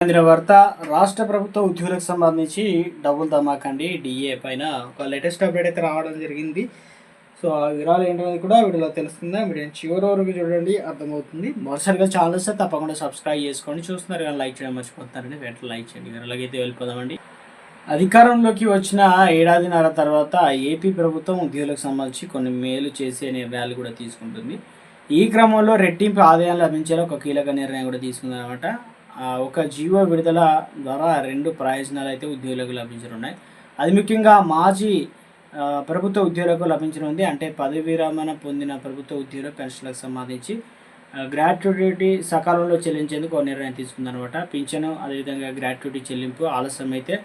కేంద్ర వార్త రాష్ట్ర ప్రభుత్వ ఉద్యోగులకు సంబంధించి డబుల్ ధమాకండి డిఏ పైన ఒక లేటెస్ట్ అప్డేట్ అయితే రావడం జరిగింది. సో ఆ వివరాలు ఏంటనేది కూడా వీడియోలో తెలుస్తుందా, వీడియో చివరి వరకు చూడండి, అర్థమవుతుంది. మొదటిసారిగా ఛానల్ వస్తే తప్పకుండా సబ్స్క్రైబ్ చేసుకోండి. చూస్తున్నారు కానీ లైక్ చేయడం మర్చిపోతున్నారండి, వెంటనే లైక్ చేయండి. అలాగైతే వెళ్ళిపోదామండి. అధికారంలోకి వచ్చిన ఏడాదిన్నర తర్వాత ఏపీ ప్రభుత్వం ఉద్యోగులకు సంబంధించి కొన్ని మేలు చేసే నిర్ణయాలు కూడా తీసుకుంటుంది. ఈ క్రమంలో రెట్టింపు ఆదాయం లభించేలా ఒక కీలక నిర్ణయం కూడా తీసుకుందనమాట. ఒక జీవో విడుదల ద్వారా 2 ప్రయోజనాలు అయితే ఉద్యోగులకు లభించనున్నాయి. అది ముఖ్యంగా మాజీ ప్రభుత్వ ఉద్యోగులకు లభించనుంది. అంటే పదవి విరమణ పొందిన ప్రభుత్వ ఉద్యోగుల పెన్షన్లకు సంబంధించి గ్రాట్యుటీ సకాలంలో చెల్లించేందుకు ఒక నిర్ణయం తీసుకుందనమాట. పింఛను అదేవిధంగా గ్రాట్యుటీ చెల్లింపు ఆలస్యం అయితే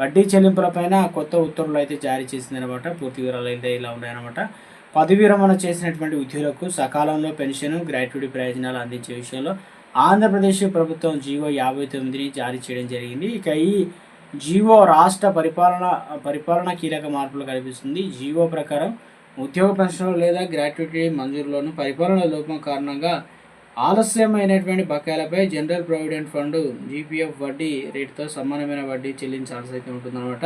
వడ్డీ చెల్లింపులపైన కొత్త ఉత్తర్వులు అయితే జారీ చేసిందనమాట. పూర్తి వివరాలు అయితే ఇలా ఉన్నాయన్నమాట. పదవి విరమణ చేసినటువంటి ఉద్యోగులకు సకాలంలో పెన్షన్ గ్రాట్యుటీ ప్రయోజనాలు అందించే విషయంలో ఆంధ్రప్రదేశ్ ప్రభుత్వం జీవో 59ని జారీ చేయడం జరిగింది. ఇక ఈ జీవో రాష్ట్ర పరిపాలన కీలక మార్పులు కల్పిస్తుంది. జీవో ప్రకారం ఉద్యోగ పెన్షన్లు లేదా గ్రాట్యుటీ మంజూరులోను పరిపాలన లోపం కారణంగా ఆలస్యమైనటువంటి బకాయిలపై జనరల్ ప్రావిడెంట్ ఫండ్ జీపీఎఫ్ వడ్డీ రేటుతో సమానమైన వడ్డీ చెల్లించాల్సి అయితే ఉంటుందన్నమాట.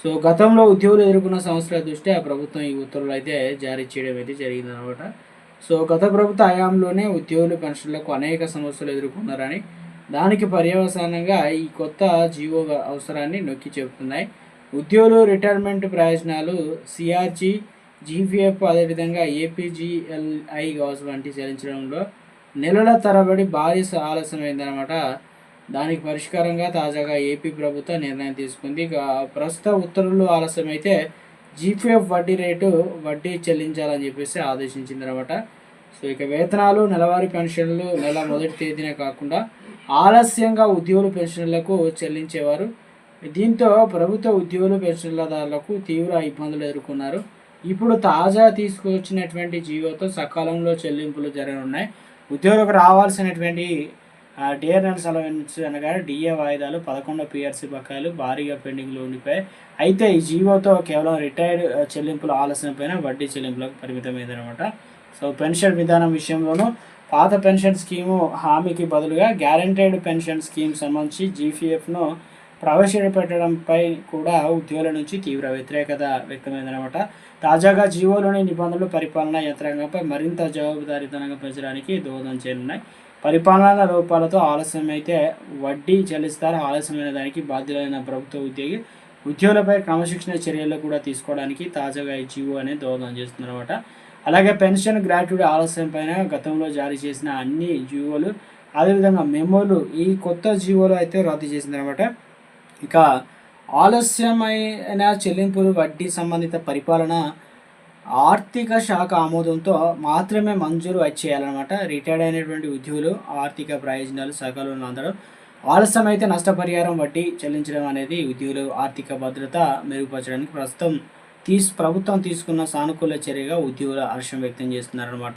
సో గతంలో ఉద్యోగులు ఎదుర్కొన్న సమస్యల దృష్ట్యా ప్రభుత్వం ఈ ఉత్తర్వులు అయితే జారీ చేయడం అయితే జరిగిందనమాట. సో గత ప్రభుత్వ హయాంలోనే ఉద్యోగులు పెన్షన్లకు అనేక సమస్యలు ఎదుర్కొన్నారని, దానికి పర్యవసానంగా ఈ కొత్త జీవో అవసరాన్ని నొక్కి చెబుతున్నాయి. ఉద్యోగులు రిటైర్మెంట్ ప్రయోజనాలు సిఆర్జీ, జీపీఎఫ్ అదేవిధంగా ఏపీజీఎల్ఐ గౌస్ వంటి చెల్లించడంలో నెలల తరబడి భారీ ఆలస్యమైందనమాట. దానికి పరిష్కారంగా తాజాగా ఏపీ ప్రభుత్వం నిర్ణయం తీసుకుంది. ప్రస్తుత ఉత్తర్వులు ఆలస్యమైతే జీపీఎఫ్ వడ్డీ చెల్లించాలని చెప్పేసి ఆదేశించింది అనమాట. సో ఇక వేతనాలు, నెలవారీ పెన్షన్లు నెల మొదటి తేదీనే కాకుండా ఆలస్యంగా ఉద్యోగుల పెన్షన్లకు చెల్లించేవారు. దీంతో ప్రభుత్వ ఉద్యోగుల పెన్షన్లదారులకు తీవ్ర ఇబ్బందులు ఎదుర్కొన్నారు. ఇప్పుడు తాజా తీసుకొచ్చినటువంటి జీవోతో సకాలంలో చెల్లింపులు జరగనున్నాయి. ఉద్యోగులకు రావాల్సినటువంటి డిఆర్ఎన్స్ అలవెన్స్ అనగా డిఏ వాయిదాలు 11 పిఆర్సీ బకాయిలు భారీగా పెండింగ్లో ఉండిపోయాయి. అయితే ఈ జీవోతో కేవలం రిటైర్డ్ చెల్లింపుల ఆలస్యం పైన వడ్డీ చెల్లింపులకు పరిమితమైందనమాట. సో పెన్షన్ విధానం విషయంలోనూ పాత పెన్షన్ స్కీము హామీకి బదులుగా గ్యారంటీడ్ పెన్షన్ స్కీమ్ సంబంధించి జీపీఎఫ్ను ప్రవేశపెట్టడంపై కూడా ఉద్యోగుల నుంచి తీవ్ర వ్యతిరేకత వ్యక్తమైందనమాట. తాజాగా జీవోలోని నిబంధనలు పరిపాలనా యంత్రాంగంపై మరింత జవాబుదారీతనంగా పెంచడానికి దోహదం చేయనున్నాయి. పరిపాలనా లోపాలతో ఆలస్యమైతే వడ్డీ చెల్లిస్తారు. ఆలస్యమైన దానికి బాధ్యులైన ప్రభుత్వ ఉద్యోగులపై క్రమశిక్షణ చర్యలు కూడా తీసుకోవడానికి తాజాగా ఈ జీవో అనేది దోహదం చేస్తుందన్నమాట. అలాగే పెన్షన్ గ్రాట్యుటీ ఆలస్యం పైన గతంలో జారీ చేసిన అన్ని జీవోలు అదేవిధంగా మెమోలు ఈ కొత్త జీవోలు అయితే రద్దు చేసిందనమాట. ఇక ఆలస్యమైన చెల్లింపులు, వడ్డీ సంబంధిత పరిపాలన ఆర్థిక శాఖ ఆమోదంతో మాత్రమే మంజూరు చేయాలన్నమాట. రిటైర్డ్ అయినటువంటి ఉద్యోగులు ఆర్థిక ప్రయోజనాలు సకాలంలో అందడం, ఆలస్యమైతే నష్టపరిహారం వడ్డీ చెల్లించడం అనేది ఉద్యోగులు ఆర్థిక భద్రత మెరుగుపరచడానికి ప్రభుత్వం తీసుకున్న సానుకూల చర్యగా ఉద్యోగులు హర్షం వ్యక్తం చేస్తున్నారన్నమాట.